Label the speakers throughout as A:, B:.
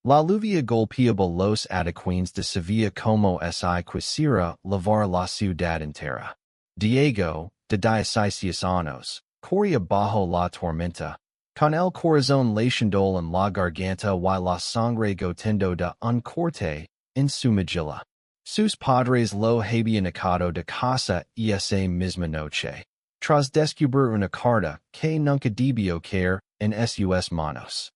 A: La lluvia golpeaba los adoquines de Sevilla como si quisiera lavar la ciudad entera. Diego, de 16 años, corría bajo la tormenta, con el corazón latiendo en la garganta y la sangre goteando de un corte en su mejilla. Sus padres lo habían echado de casa esa misma noche, tras descubrir una carta que nunca debió caer en sus manos.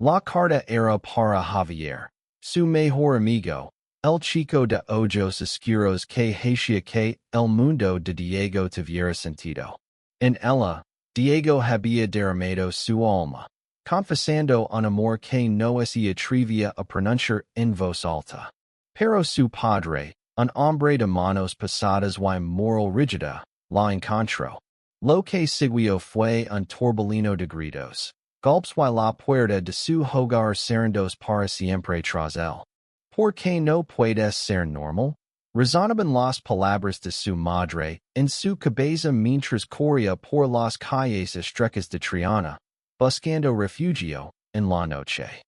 A: La carta era para Javier, su mejor amigo, el chico de ojos oscuros que hacía que el mundo de Diego tuviera sentido. En ella, Diego había derramado su alma, confesando un amor que no se atrevía a pronunciar en voz alta. Pero su padre, un hombre de manos pesadas y moral rígida, la encontró. Lo que siguió fue un torbellino de gritos, golpes y la puerta de su hogar cerrándose para siempre tras él. ¿Por qué no puedes ser normal? Resonaban las palabras de su madre en su cabeza mientras corría por las calles estrechas de Triana, buscando refugio en la noche.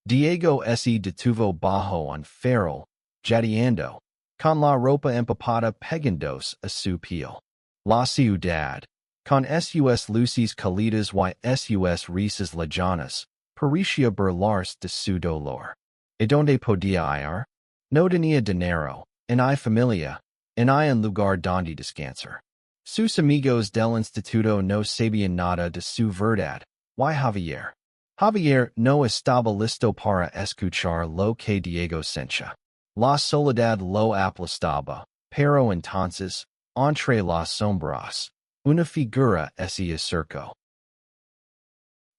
A: Diego se detuvo bajo un farol, jadeando, con la ropa empapada pegándose a su piel. La ciudad, con sus luces cálidas y sus risas lejanas, parecía burlarse de su dolor. ¿Y dónde podía ir? No tenía dinero, ni familia, ni un lugar donde descansar. Sus amigos del instituto no sabían nada de su verdad, y Javier. Javier no estaba listo para escuchar lo que Diego sentía. La soledad lo aplastaba, pero entonces, entre las sombras, una figura se acercó.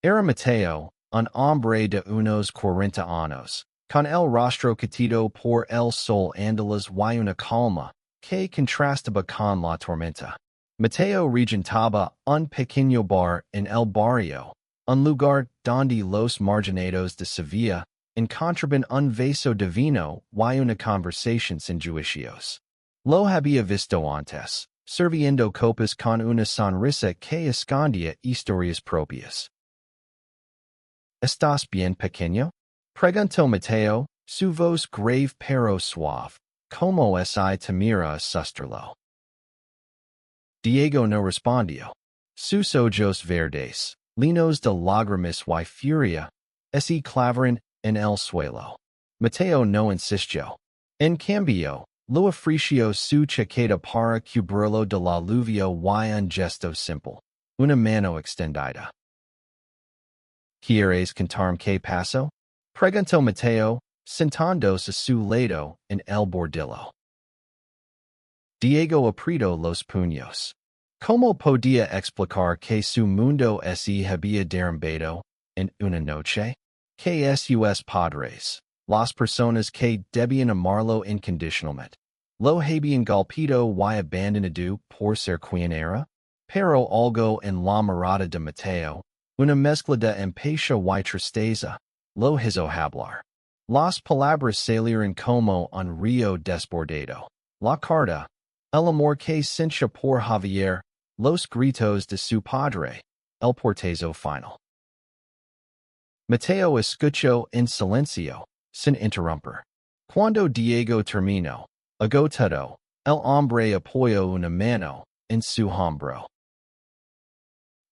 A: Era Mateo, un hombre de unos 40 años, con el rostro catido por el sol andaluz y una calma que contrastaba con la tormenta. Mateo regentaba un pequeño bar en el barrio, un lugar donde los marginados de Sevilla encontraban un vaso de vino y una conversación sin juicios. Lo había visto antes, sirviendo copas con una sonrisa que escondía historias propias. ¿Estás bien, pequeño? Preguntó Mateo, su voz grave pero suave, como si temiera asustarlo. Diego no respondió. Sus ojos verdes, llenos de lágrimas y furia, se clavaron en el suelo. Mateo no insistió. En cambio, lo ofreció su chaqueta para cubrirlo de la lluvia y un gesto simple, una mano extendida. ¿Quieres contarme qué pasó? Preguntó Mateo, sentándose a su lado en el bordillo. Diego apretó los puños. ¿Cómo podía explicar que su mundo se había derrumbado en una noche? Que sus padres, las personas que debían amarlo incondicionalmente, lo habían golpeado y abandonado por ser quien era? Pero algo en la mirada de Mateo, una mezcla de empatia y tristeza, lo hizo hablar. Las palabras salieron como un río desbordado. La carta, el amor que sentía por Javier, los gritos de su padre, el portazo final. Mateo escuchó en silencio, sin interrumpir. Cuando Diego terminó, agotado, el hombre apoyó una mano en su hombro.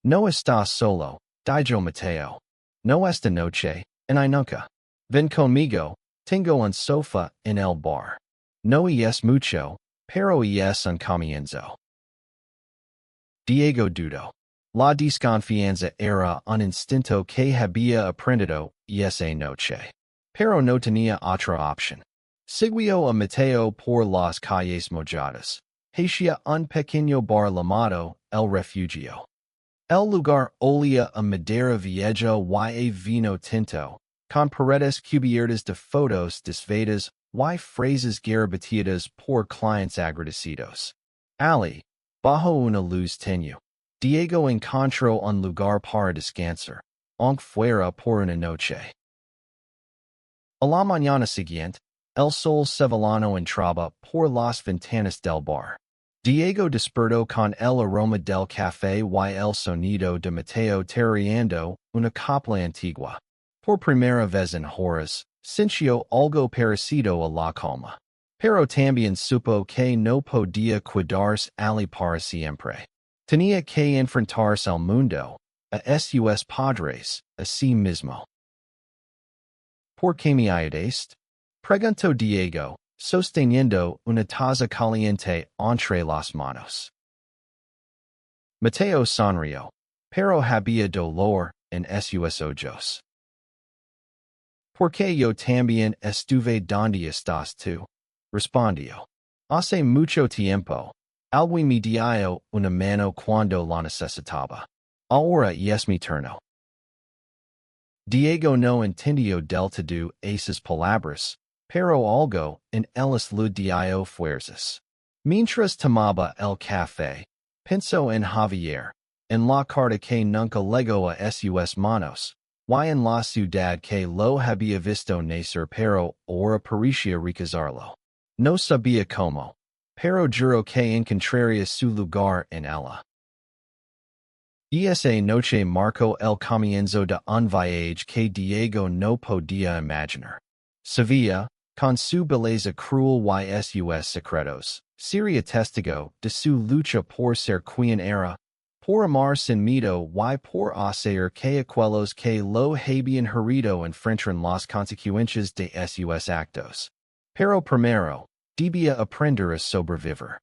A: No estás solo, dijo Mateo. No esta noche, ni nunca. Ven conmigo, tengo un sofá en el bar. No es mucho, pero es un comienzo. Diego dudó. La desconfianza era un instinto que había aprendido esa noche. Pero no tenía otra opción. Siguió a Mateo por las calles mojadas. Hacia un pequeño bar llamado El Refugio. El lugar olía a madera vieja y a vino tinto, con paredes cubiertas de fotos desveladas y frases garabatidas por clientes agradecidos. Ali, bajo una luz tenue, Diego encontró un lugar para descansar, aunque fuera por una noche. A la mañana siguiente, el sol sevillano entraba por las ventanas del bar. Diego despertó con el aroma del café y el sonido de Mateo tarareando una copla antigua. Por primera vez en horas, sintió algo parecido a la calma. Pero también supo que no podía quedarse allí para siempre. Tenía que enfrentarse al mundo, a sus padres, a sí mismo. ¿Por qué me ayudaste? Preguntó Diego, sosteniendo una taza caliente entre las manos. Mateo sonrió, pero había dolor en sus ojos. Porque yo también estuve donde estás tú, respondió. Hace mucho tiempo, alguien me dio una mano cuando la necesitaba. Ahora es mi turno. Diego no entendió del todo esas palabras, pero algo en ellas le dio fuerzas. Mientras tomaba el café, pensó en Javier, en la carta que nunca legó a sus manos, y en la ciudad que lo había visto nacer pero ahora parecía rechazarlo. No sabía cómo, pero juró que encontraría su lugar en ella. Esa noche marcó el comienzo de un viaje que Diego no podía imaginar. Sevilla, con su belleza cruel y sus secretos, sería testigo de su lucha por ser quien era, por amar sin miedo y por hacer que aquellos que lo habían herido enfrentaran las consecuencias de sus actos. Pero primero, debía aprender a sobrevivir.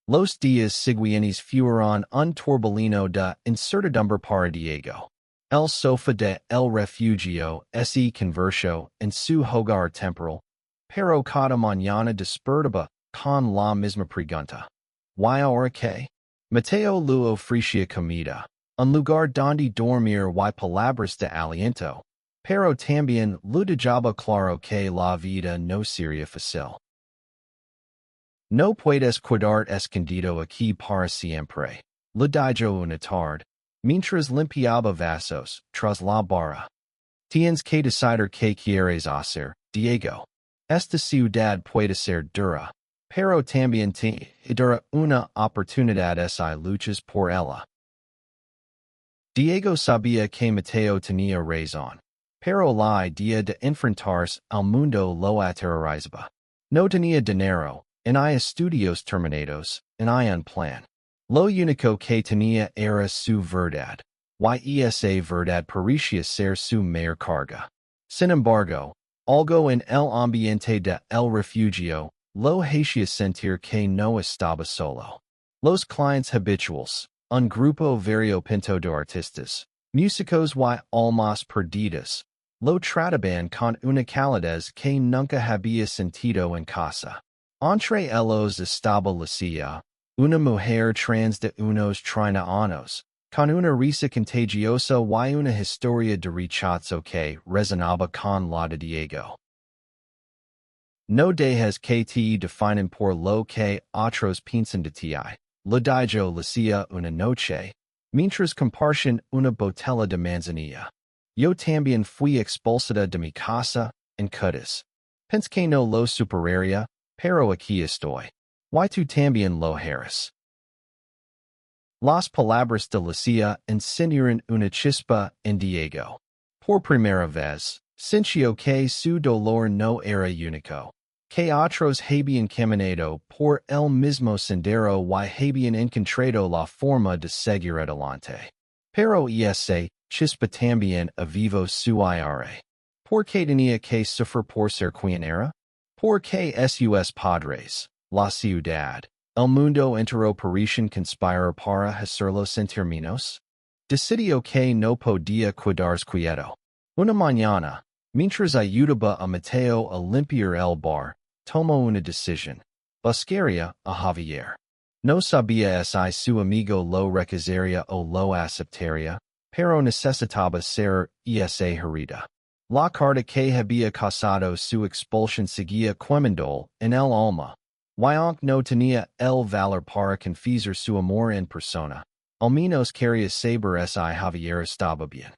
A: Los días siguientes fueron un torbellino de incertidumbre para Diego. El sofá de el refugio se convirtió en su hogar temporal, pero cada mañana despertaba con la misma pregunta. ¿Y ahora qué? Mateo le ofrecía comida, un lugar donde dormir y palabras de aliento, pero también le dejaba claro que la vida no sería fácil. No puedes quedarte escondido aquí para siempre, le dijo una tarde, mientras limpiaba vasos tras la barra. Tienes que decidir qué quieres hacer, Diego. Esta ciudad puede ser dura, pero también te dará una oportunidad si luchas por ella. Diego sabía que Mateo tenía razón, pero la idea de enfrentarse al mundo lo aterrorizaba. No tenía dinero, en estudios terminados, en un plan. Lo único que tenía era su verdad, y esa verdad parecía ser su mayor carga. Sin embargo, algo en el ambiente de el refugio lo hacía sentir que no estaba solo. Los clientes habituales, un grupo variopinto de artistas, músicos y almas perdidas, lo trataban con una calidez que nunca había sentido en casa. Entre ellos estaba Lucia, una mujer trans de unos 30 años, con una risa contagiosa y una historia de rechazo que resonaba con la de Diego. No dejes que te definen por lo que otros piensan de ti, le dijo Lucia una noche, mientras compartían una botella de manzanilla. Yo también fui expulsada de mi casa, en Cutis. Pensé que no lo superaría, pero aquí estoy. Y tú también lo harás. Las palabras de Lucia encendieron una chispa en Diego. Por primera vez, sintió que su dolor no era único, que otros habían caminado por el mismo sendero y habían encontrado la forma de seguir adelante. Pero esa chispa también avivó su ira. ¿Por qué tenía que sufrir por ser quien era? ¿Por qué sus padres, la ciudad, el mundo entero parecían conspirar para hacerlo sentir menos? Decidió que no podía quedarse quieto. Una mañana, mientras ayudaba a Mateo a limpiar el bar, tomó una decisión. Buscaría a Javier. No sabía si su amigo lo rechazaría o lo aceptaría, pero necesitaba ser esa herida. La carta que había causado su expulsión seguía quemando en el alma. Y aunque no tenía el valor para confesar su amor en persona, al menos quería saber si Javier estaba bien.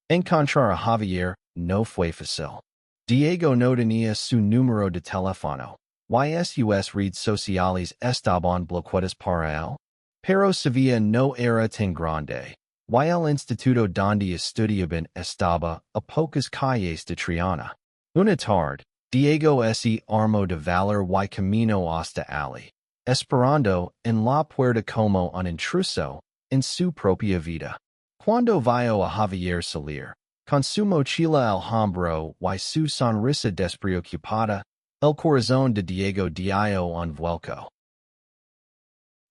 A: Encontrar a Javier no fue fácil. Diego no tenía su número de teléfono, y sus redes sociales estaban bloqueadas para él. Pero Sevilla no era tan grande, y el instituto donde estudiaban estaba a pocas calles de Triana. Una tarde, Diego se armó de valor y camino hasta allí, esperando en la puerta como un intruso en su propia vida. Cuando vio a Javier salir, con su mochila al hombro y su sonrisa despreocupada, el corazón de Diego dio un vuelco.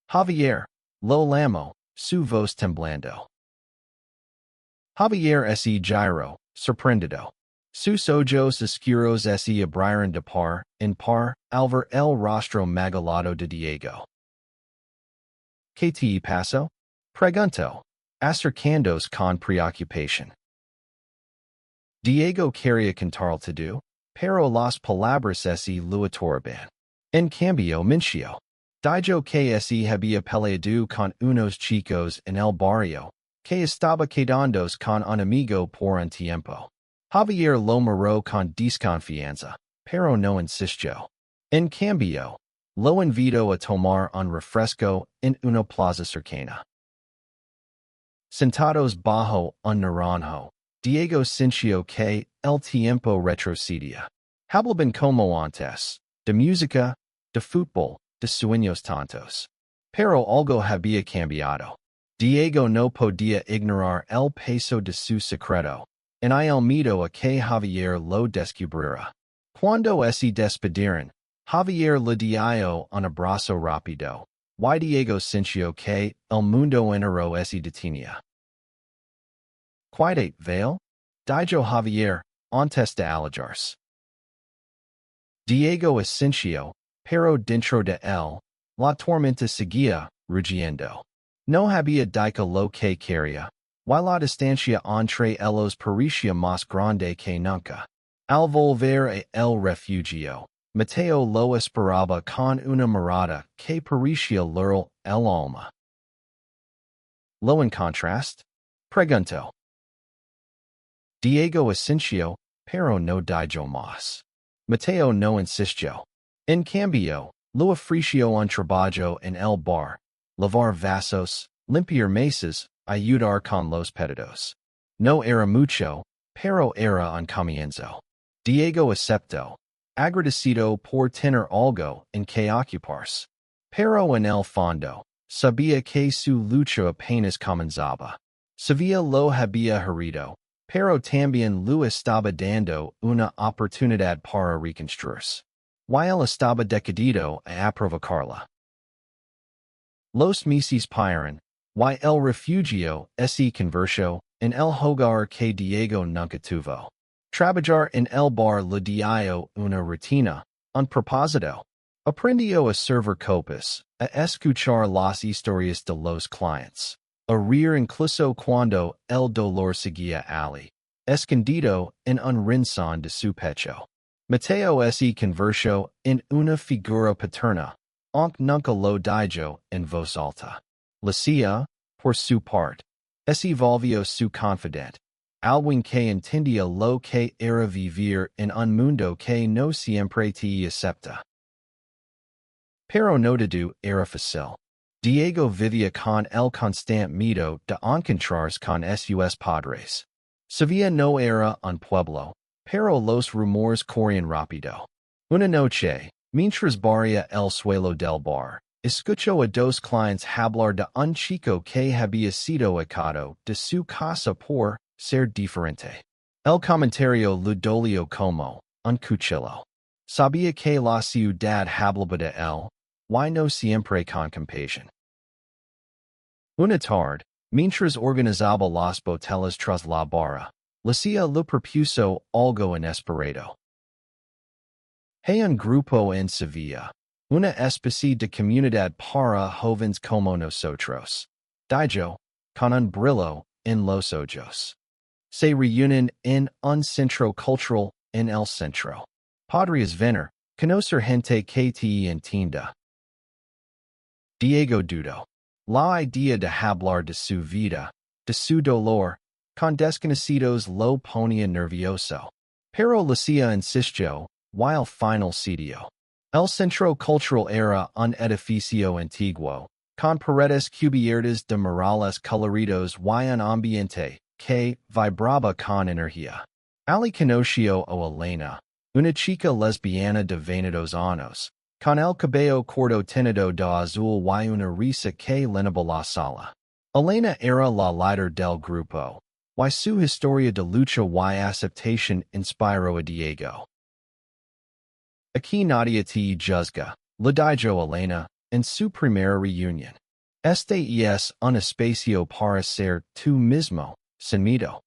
A: Javier, lo llamo, su voz temblando. Javier se giró, sorprendido. Sus ojos oscuros se abrieron de par en par al ver el rostro magalado de Diego. ¿Qué te pasó? Preguntó, acercándose con preocupación. Diego quería contar todo, pero las palabras se lo atorban. En cambio mintió. Dijo que se había peleado con unos chicos en el barrio, que estaba quedándose con un amigo por un tiempo. Javier lo miró con desconfianza, pero no insistió. En cambio, lo invitó a tomar un refresco en una plaza cercana. Sentados bajo un naranjo, Diego sintió que el tiempo retrocedía. Hablaban como antes, de música, de fútbol, de sueños tontos. Pero algo había cambiado. Diego no podía ignorar el peso de su secreto, en el miedo a que Javier lo descubriera. Cuando se despidieron, Javier le dio un abrazo rápido, y Diego sintió que el mundo entero se detenía. Cuídate, Vale, dijo Javier, antes de alejarse. Diego sintió, pero dentro de él, la tormenta seguía rugiendo. No había dicho lo que quería, y la distancia entre ellos parecía más grande que nunca. Al volver a el refugio, Mateo lo esperaba con una mirada que parecía leer el alma. ¿Lo encontraste? Preguntó. Diego asintió, pero no dijo más. Mateo no insistió. En cambio, lo ofreció un trabajo en el bar, lavar vasos, limpiar mesas, ayudar con los pedidos. No era mucho, pero era un comienzo. Diego aceptó, agradecido por tener algo en que ocuparse. Pero en el fondo, sabía que su lucha apenas comenzaba. Sabía lo había herido, pero también lo estaba dando una oportunidad para reconstruirse. Y él estaba decidido a provocarla. Los meses pasaron, y el refugio se convirtió en el hogar que Diego nunca tuvo. Trabajar en el bar le dio una rutina, un propósito. Aprendió a servir copas, a escuchar las historias de los clientes, a reír incluso cuando el dolor seguía allí, escondido en un rincón de su pecho. Mateo se convirtió en una figura paterna, aunque nunca lo dijo en voz alta. Lucia, por su parte, se volvió su confidente, alguien que entendía lo que era vivir en un mundo que no siempre te acepta. Pero no todo era fácil. Diego vivía con el constante miedo de encontrarse con sus padres. Sevilla no era un pueblo, pero los rumores corrían rápido. Una noche, mientras barría el suelo del bar, escuchó a dos clientes hablar de un chico que había sido echado de su casa por ser diferente. El comentario le dolió como un cuchillo. Sabía que la ciudad hablaba de él, y no siempre con compasión. Una tarde, mientras organizaba las botellas tras la barra, Lucia le propuso algo inesperado. Hay un grupo en Sevilla, una especie de comunidad para jóvenes como nosotros, dijo, con un brillo en los ojos. Se reúnen en un centro cultural en el centro. Podrías venir, conocer gente que te entienda. Diego dudó. La idea de hablar de su vida, de su dolor, con desconocidos lo ponía nervioso. Pero Lucia insistió, y al final cedió. El centro cultural era un edificio antiguo, con paredes cubiertas de murales coloridos y un ambiente que vibraba con energía. Ali conoció a Elena, una chica lesbiana de 22 años, con el cabello corto teñido de azul y una risa que llenaba la sala. Elena era la líder del grupo, y su historia de lucha y aceptación inspiró a Diego. Aquí nadie te juzga, le dijo Elena, en su primera reunión. Este es un espacio para ser tú mismo, sin miedo.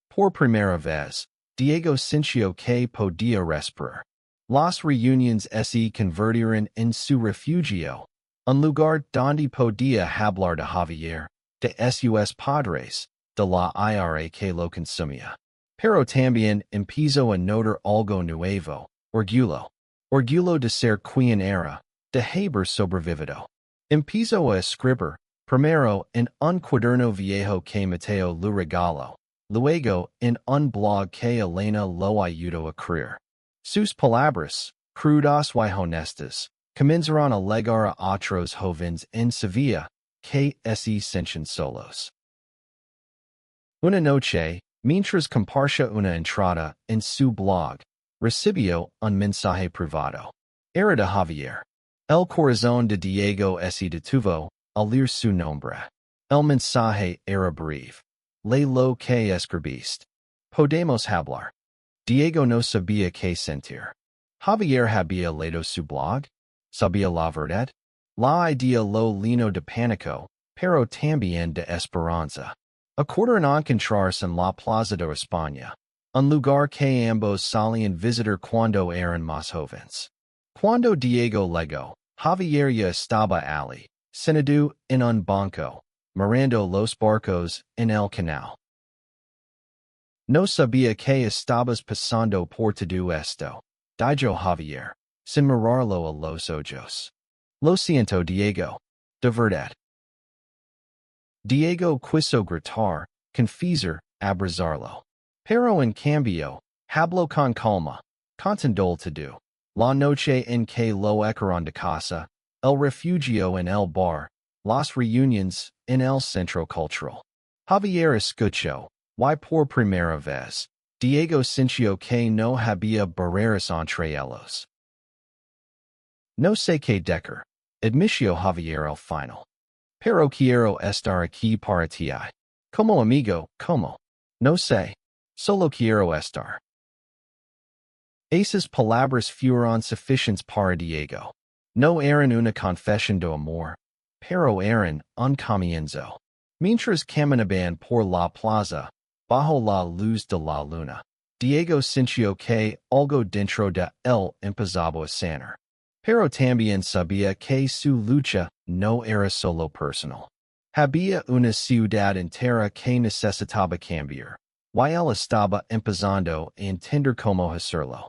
A: Por primera vez, Diego sintió que podía respirar. Las reuniones se convirtieron en su refugio, un lugar donde podía hablar de Javier, de sus padres, de la ira que lo consumía. Pero también empezó a notar algo nuevo, orgullo. Orgullo de ser quien era, de haber sobrevivido. Empezó a escribir, primero en un cuaderno viejo que Mateo le regaló, luego en un blog que Elena lo ayudó a crear. Sus palabras, crudas y honestas, comenzaron a llegar a otros jóvenes en Sevilla que se sentían solos. Una noche, mientras compartía una entrada en su blog, recibió un mensaje privado. Era de Javier. El corazón de Diego se detuvo al leer su nombre. El mensaje era breve. Lee lo que escribiste. Podemos hablar. Diego no sabía qué sentir. Javier había leído su blog. Sabía la verdad. La idea lo llenó de pánico, pero también de esperanza. Acordaron encontrarse en la Plaza de España, un lugar que ambos solían visitar cuando eran más jóvenes. Cuando Diego llegó, Javier ya estaba allí, sentado en un banco, mirando los barcos en el canal. No sabía que estabas pasando por todo esto, dijo Javier, sin mirarlo a los ojos. Lo siento, Diego. De verdad. Diego quiso gritar, confesar, abrazarlo. Pero en cambio, habló con calma, contendó todo. La noche en que lo echaron de casa, el refugio en el bar, las reuniones en el centro cultural. Javier escuchó, y por primera vez, Diego sintió que no había barreras entre ellos. No sé qué decir, admitió Javier al final. Pero quiero estar aquí para ti. Como amigo, como. No sé. Solo quiero estar. Esas palabras fueron suficientes para Diego. No eran una confesión de amor, pero eran un comienzo. Mientras caminaban por la plaza, bajo la luz de la luna, Diego sintió que algo dentro de él empezaba a sanar. Pero también sabía que su lucha no era solo personal. Había una ciudad entera que necesitaba cambiar, y él estaba empezando a entender cómo hacerlo.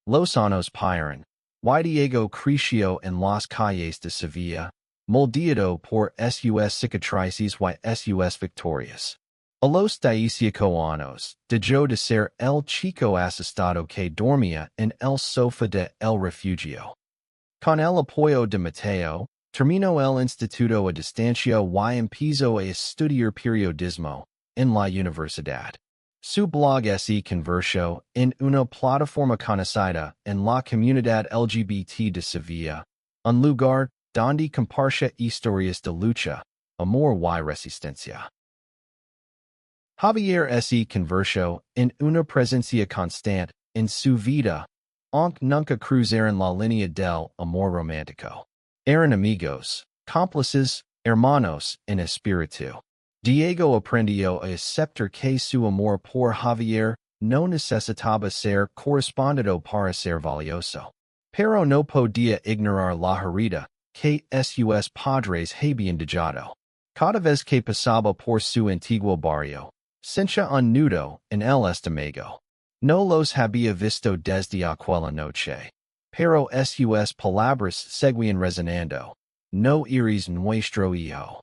A: Los años pasaron, y Diego creció en las calles de Sevilla, moldeado por sus cicatrices y sus victorias. A los 15 años, dejó de ser el chico asustado que dormía en el sofá de el refugio. Con el apoyo de Mateo, terminó el instituto a distancia y empezó a estudiar periodismo en la universidad. Su blog se convirtió en una plataforma conocida en la comunidad LGBT de Sevilla, un lugar donde compartía historias de lucha, amor y resistencia. Javier se convirtió en una presencia constante en su vida, aunque nunca cruzaron la línea del amor romántico. Eran amigos, cómplices, hermanos en espíritu. Diego aprendió a aceptar que su amor por Javier no necesitaba ser correspondido para ser valioso. Pero no podía ignorar la herida que sus padres habían dejado. Cada vez que pasaba por su antiguo barrio, sentía un nudo en el estómago. No los había visto desde aquella noche. Pero sus palabras seguían resonando. No eres nuestro hijo.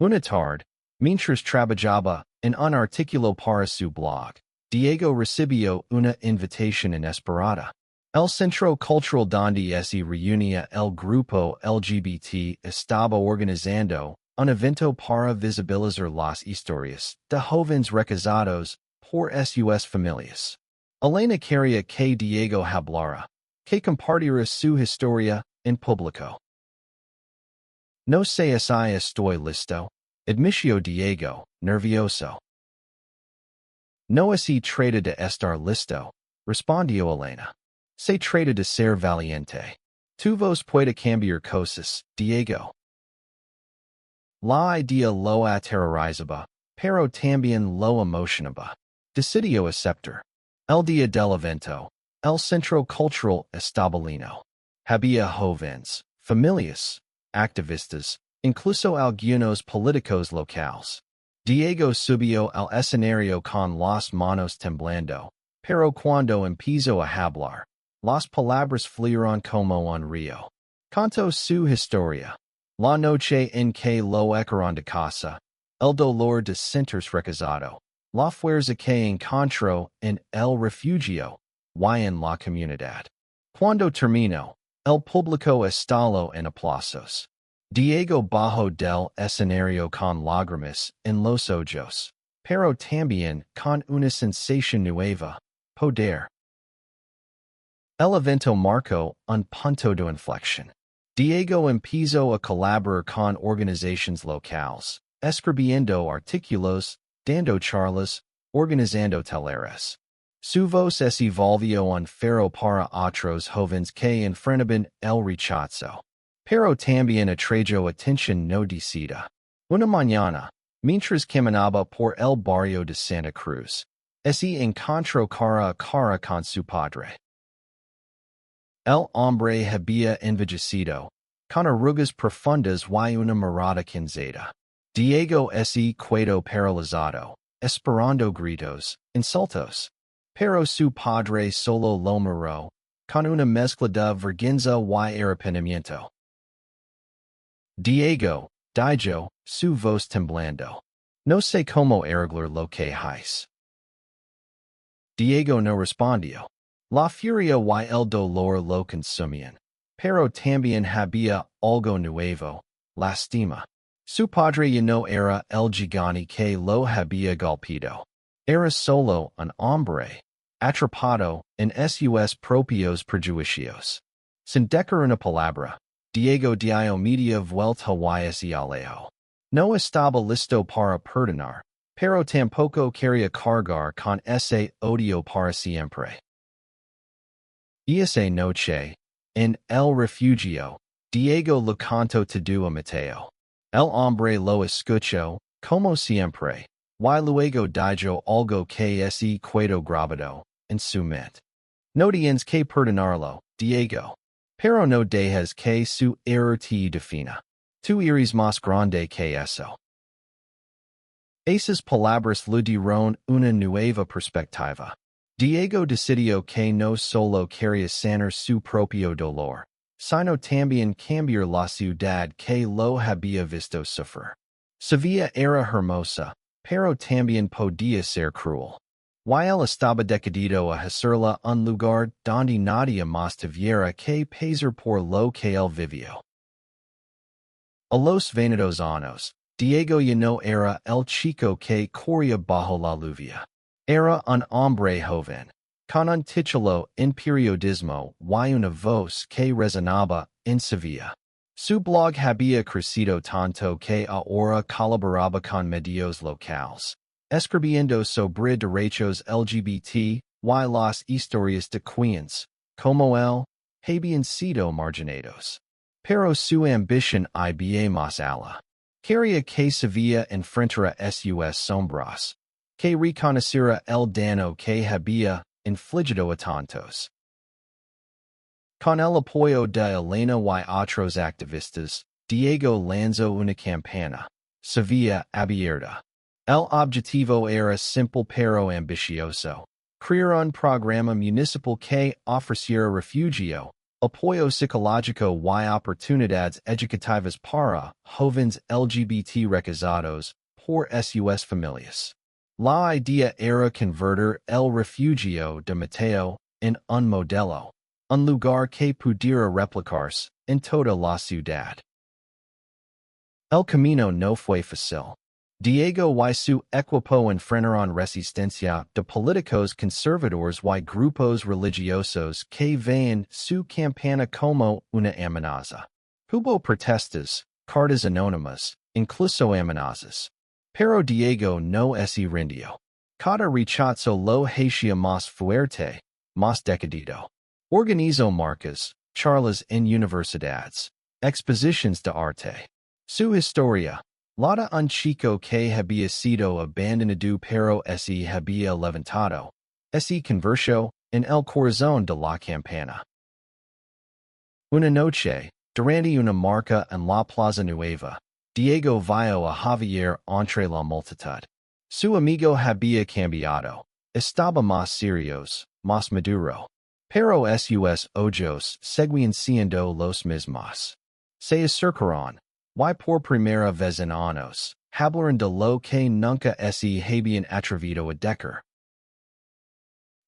A: Una tarde, mientras trabajaba en un artículo para su blog, Diego recibió una invitación inesperada. El Centro Cultural donde se reunía el grupo LGBT estaba organizando un evento para visibilizar las historias de jóvenes rechazados por sus familias. Elena quería que Diego hablara, que compartiera su historia en público. No sé si estoy listo, admitió Diego, nervioso. No se trata de estar listo, respondió Elena. Se trata de ser valiente. Tu voz puede cambiar cosas, Diego. La idea lo aterrorizaba, pero también lo emocionaba. Decidió aceptar. El día del evento, el Centro Cultural Establino. Había jóvenes, familias, activistas, incluso algunos políticos locales. Diego subió al escenario con las manos temblando, pero cuando empezó a hablar, las palabras fluyeron como un río. Contó su historia. La noche en que lo echaron de casa, el dolor de sentirse rechazado, la fuerza que encontró en el refugio y en la comunidad. Cuando terminó, el público estalló en aplausos. Diego bajó del escenario con lágrimas en los ojos, pero también con una sensación nueva, poder. El evento marcó un punto de inflexión. Diego empezó a colaborar con organizaciones locales, escribiendo artículos, dando charlas, organizando talleres. Su voz se volvió un faro para otros jóvenes que enfrentaban el rechazo. Pero también atrajo atención no decidida. Una mañana, mientras caminaba por el barrio de Santa Cruz, se encontró cara a cara con su padre. El hombre había envejecido, con arrugas profundas y una mirada cansada. Diego se quedó paralizado, esperando gritos, insultos. Pero su padre solo lo miró, con una mezcla de vergüenza y arrepentimiento. Diego, dijo, su voz temblando. No sé cómo arreglar lo que hice. Diego no respondió. La furia y el dolor lo consumían, pero también había algo nuevo, lástima. Su padre ya no era el gigante que lo había golpeado. Era solo un hombre, atrapado en sus propios prejuicios. Sin decir una palabra, Diego dio media vuelta y se alejó. No estaba listo para perdonar, pero tampoco quería cargar con ese odio para siempre. Esa noche, en el refugio, Diego le contó todo a Mateo. El hombre lo escuchó, como siempre, y luego dijo algo que se quedó grabado en su mente. No tienes que perdonarlo, Diego. Pero no dejes que su error te defina. Tú eres más grande que eso. Esas palabras le dieron una nueva perspectiva. Diego decidió que no solo quería sanar su propio dolor, sino también cambiar la ciudad que lo había visto sufrir. Sevilla era hermosa, pero también podía ser cruel. Y él estaba decidido a hacerla un lugar donde nadie más tuviera que pasar por lo que él vivió. A los 22 años, Diego ya no era el chico que corría bajo la lluvia. Era un hombre joven, con un título en periodismo y una voz que resonaba en Sevilla. Su blog había crecido tanto que ahora colaboraba con medios locales, escribiendo sobre derechos LGBT y las historias de queens, como él, habían sido marginados. Pero su ambición iba más allá. Quería que Sevilla enfrentara sus sombras, que reconociera el daño que había infligido a tantos. Con el apoyo de Elena y otros activistas, Diego lanzó una campaña, Sevilla Abierta. El objetivo era simple pero ambicioso: crear un programa municipal que ofreciera refugio, apoyo psicológico y oportunidades educativas para jóvenes LGBT rechazados por sus familias. La idea era convertir el refugio de Mateo en un modelo, un lugar que pudiera replicarse en toda la ciudad. El camino no fue fácil. Diego y su equipo enfrentaron resistencia de políticos conservadores y grupos religiosos que veían su campaña como una amenaza. Hubo protestas, cartas anónimas, incluso amenazas. Pero Diego no se rindió. Cada rechazo lo hacía más fuerte, más decidido. Organizó marchas, charlas en universidades, exposiciones de arte. Su historia, la de un chico que había sido abandonado pero se había levantado, se convirtió en el corazón de la campana. Una noche, durante una marcha en la Plaza Nueva, Diego vio a Javier entre la multitud. Su amigo había cambiado, estaba más serios, más maduro. Pero sus ojos seguían siendo los mismos. Se acercaron, y por primera vez en años, hablaron de lo que nunca se habían atrevido a decir.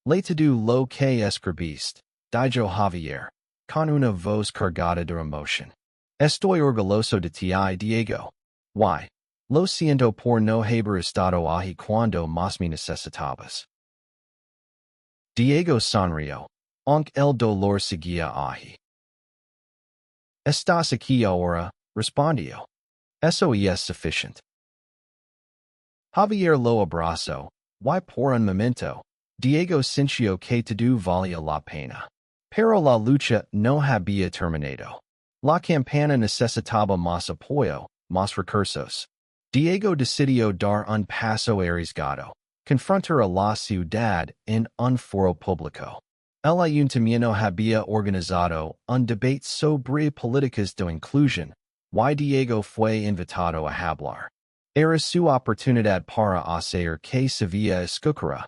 A: Le todo lo que escribiste, dijo Javier, con una voz cargada de emoción. Estoy orgulloso de ti, Diego. Y lo siento por no haber estado ahí cuando más me necesitabas. Diego sonrió, aunque el dolor seguía ahí. Estás aquí ahora, respondió. Eso es suficiente. Javier lo abrazó, y por un momento, Diego sintió que todo valía la pena. Pero la lucha no había terminado. La campana necesitaba más apoyo, más recursos. Diego decidió dar un paso arriesgado, confrontar a la ciudad en un foro público. El ayuntamiento había organizado un debate sobre políticas de inclusión, y Diego fue invitado a hablar. Era su oportunidad para hacer que se vea escuchara.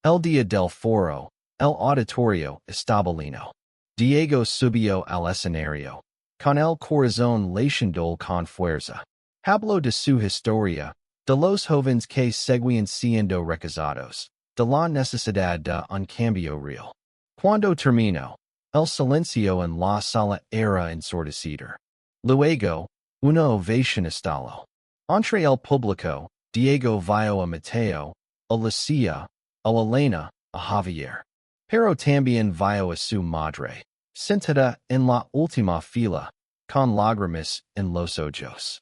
A: El día del foro, el auditorio estaba lleno. Diego subió al escenario, con el corazón latiendo con fuerza. Habló de su historia, de los jóvenes que seguían siendo rechazados, de la necesidad de un cambio real. Cuando terminó, el silencio en la sala era ensordecido. Luego, una ovación estalló. Entre el público, Diego vio a Mateo, a Lucia, a Elena, a Javier. Pero también vio a su madre, sentada en la última fila, con lágrimas en los ojos.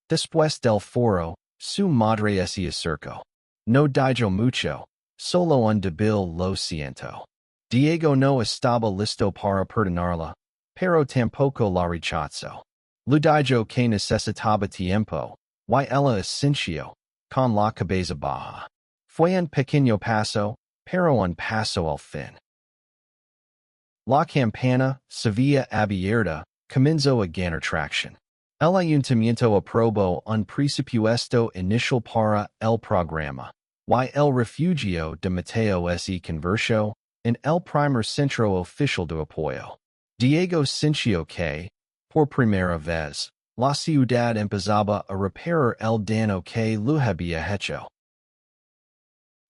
A: Después del foro, su madre se acercó. No dijo mucho, solo un débil lo siento. Diego no estaba listo para perdonarla, pero tampoco la rechazó. Le dijo que necesitaba tiempo, y ella asintió, con la cabeza baja. Fue un pequeño paso, pero un paso al fin. La campana, se había abierta, comenzó a ganar tracción. El ayuntamiento aprobó un presupuesto inicial para el programa, y el refugio de Mateo se convirtió en el primer centro oficial de apoyo. Diego sintió que, por primera vez, la ciudad empezaba a reparar el daño que lo había hecho.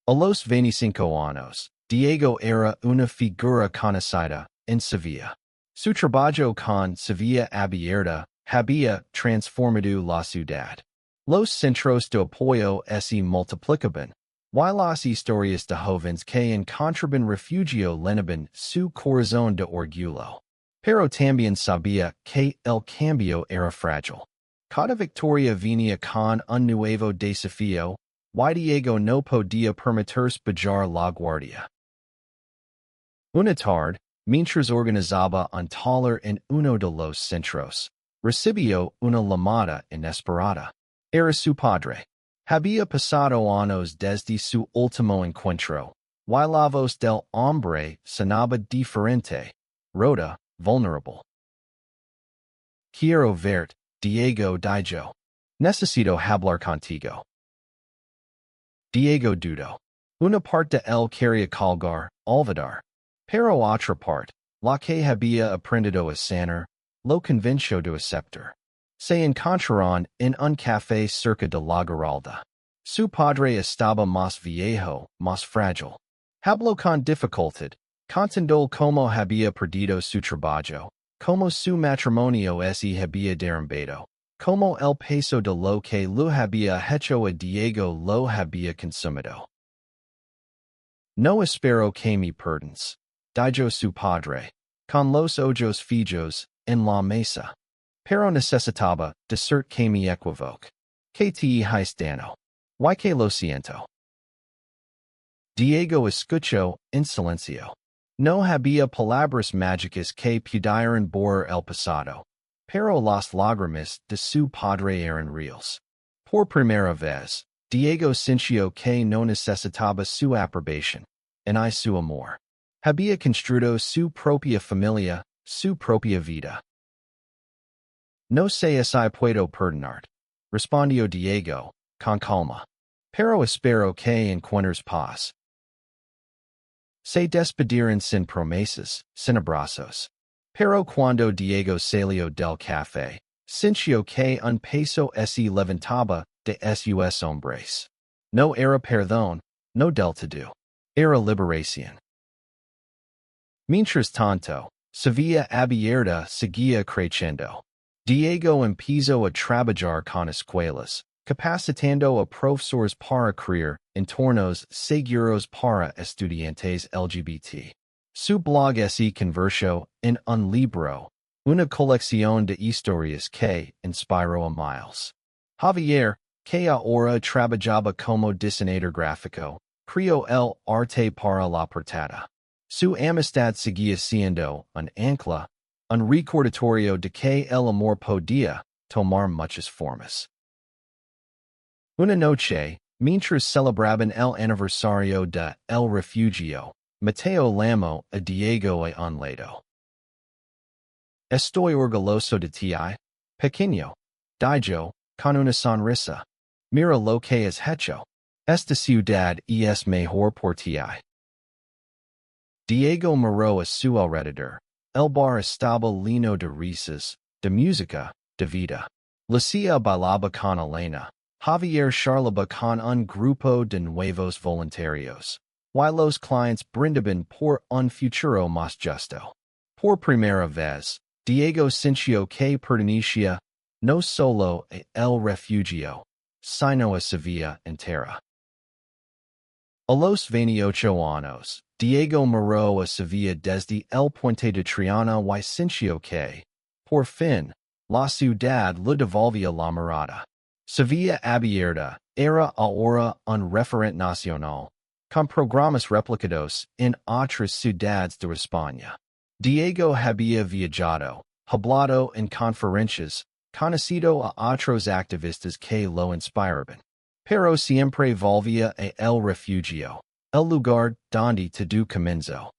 A: A los 25 años, Diego era una figura conocida en Sevilla. Su trabajo con Sevilla abierta había transformado la ciudad. Los centros de apoyo se multiplicaban, y las historias de jóvenes que encontraban refugio llenaban su corazón de orgullo. Pero también sabía que el cambio era frágil. Cada victoria venía con un nuevo desafío, y Diego no podía permitirse bajar la guardia. Una tarde, mientras organizaba un taller en uno de los centros, recibió una llamada inesperada. Era su padre. Había pasado años desde su último encuentro, y la voz del hombre sonaba diferente, rota, vulnerable. Quiero verte, Diego dijo. Necesito hablar contigo. Diego dudó. Una parte de él quería colgar, olvidar. Pero otra parte, la que había aprendido a sanar, lo convenció de aceptar. Se encontraron en un café cerca de la Giralda. Su padre estaba más viejo, más frágil. Hablo con dificultad, contendol como había perdido su trabajo, como su matrimonio se había derrumbado, como el peso de lo que lo había hecho a Diego lo había consumido. No espero que me perdens, dijo su padre, con los ojos fijos en la mesa. Pero necesitaba decir que me equivoco. Que te hice daño. Y que lo siento. Diego escuchó en silencio. No había palabras mágicas que pudieran borrar el pasado. Pero las lágrimas de su padre eran reales. Por primera vez, Diego sintió que no necesitaba su aprobación, y su amor. Había construido su propia familia, su propia vida. No sé si puedo perdonarte, respondió Diego, con calma. Pero espero que encuentres paz. Se despidieron sin promesas, sin abrazos. Pero cuando Diego salió del café, sintió que un peso se levantaba de sus hombres. No era perdón, no del todo. Era liberación. Mientras tanto, Sevilla abierta seguía creciendo. Diego empezó a trabajar con escuelas, capacitando a profesores para crear entornos seguros para estudiantes LGBT. Su blog se convirtió en un libro, una colección de historias que inspiró a miles. Javier, que ahora trabajaba como diseñador gráfico, creó el arte para la portada. Su amistad seguía siendo un ancla, un recordatorio de que el amor podía tomar muchas formas. Una noche, mientras celebraban el aniversario de El Refugio, Mateo llamó a Diego a un lado. Estoy orgulloso de ti, pequeño, dijo, con una sonrisa. Mira lo que has hecho. Esta ciudad es mejor por ti. Diego miró a su alrededor. El bar estaba lleno de risas, de música, de vida. Lucia bailaba con Elena. Javier charlaba con un grupo de nuevos voluntarios. Y los clientes brindaban por un futuro más justo. Por primera vez, Diego sintió que pertenecía no solo a El Refugio, sino a Sevilla entera. A los 28 años, Diego miró a Sevilla desde el puente de Triana y sintió que, por fin, la ciudad le devolvía la mirada. Sevilla abierta era ahora un referente nacional, con programas replicados en otras ciudades de España. Diego había viajado, hablado en conferencias, conocido a otros activistas que lo inspiraban. Pero siempre volvía a El Refugio, el lugar donde todo comenzó.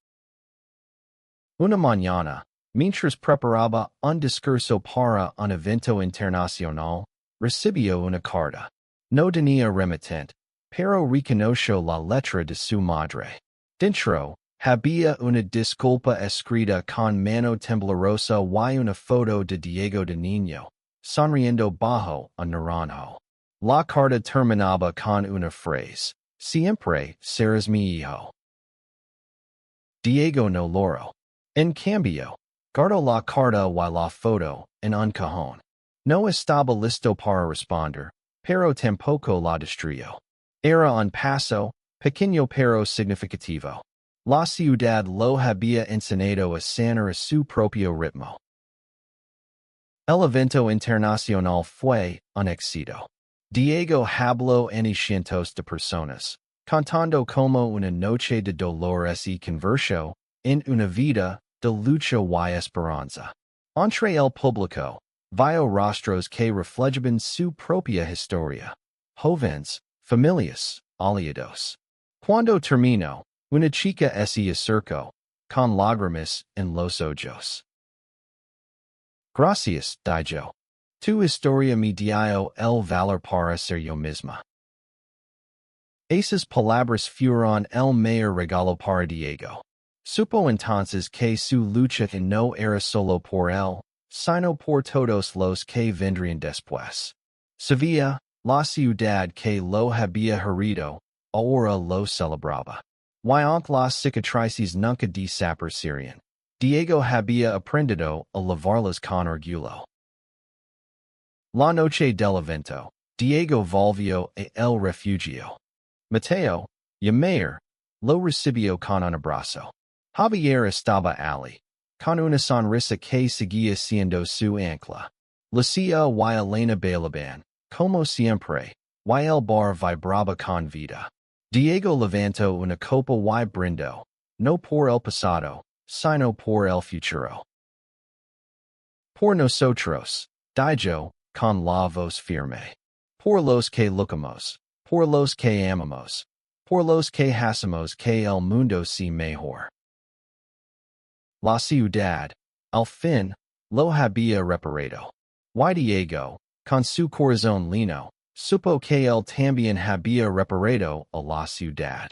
A: Una mañana, mientras preparaba un discurso para un evento internacional, recibió una carta. No tenía remitente, pero reconoció la letra de su madre. Dentro, había una disculpa escrita con mano temblorosa y una foto de Diego de niño, sonriendo bajo un naranjo. La carta terminaba con una frase: siempre serás mi hijo. Diego no logró. En cambio, guardó la carta y la foto en un cajón. No estaba listo para responder, pero tampoco la destruyó. Era un paso, pequeño pero significativo. La ciudad lo había enseñado a sanar a su propio ritmo. El evento internacional fue un éxito. Diego habló ante cientos de personas, contando como una noche de dolores y convirtió en una vida de lucha y esperanza. Entre el público, vio rostros que reflejaban su propia historia. Jóvenes, familias, aliados. Cuando terminó, una chica se acercó, con lágrimas en los ojos. Gracias, dijo. Tu historia me dio el valor para ser yo misma. Esas palabras fueron el mayor regalo para Diego. Supo entonces que su lucha no era solo por él, sino por todos los que vendrían después. Sevilla, la ciudad que lo había herido, ahora lo celebraba. Y aunque las cicatrices nunca desaparecieron, Diego había aprendido a lavarlas con orgullo. La noche del evento, Diego volvió a el refugio. Mateo, y mayor, lo recibió con un abrazo. Javier estaba allí, con una sonrisa que seguía siendo su ancla. Lucia y Elena bailaban, como siempre, y el bar vibraba con vida. Diego levantó una copa y brindó, no por el pasado, sino por el futuro. Por nosotros, dijo, con la voz firme. Por los que luchamos, por los que amamos, por los que hacemos que el mundo sea mejor. La ciudad, al fin, lo había reparado. Y Diego, con su corazón lino, supo que él también había reparado a la ciudad.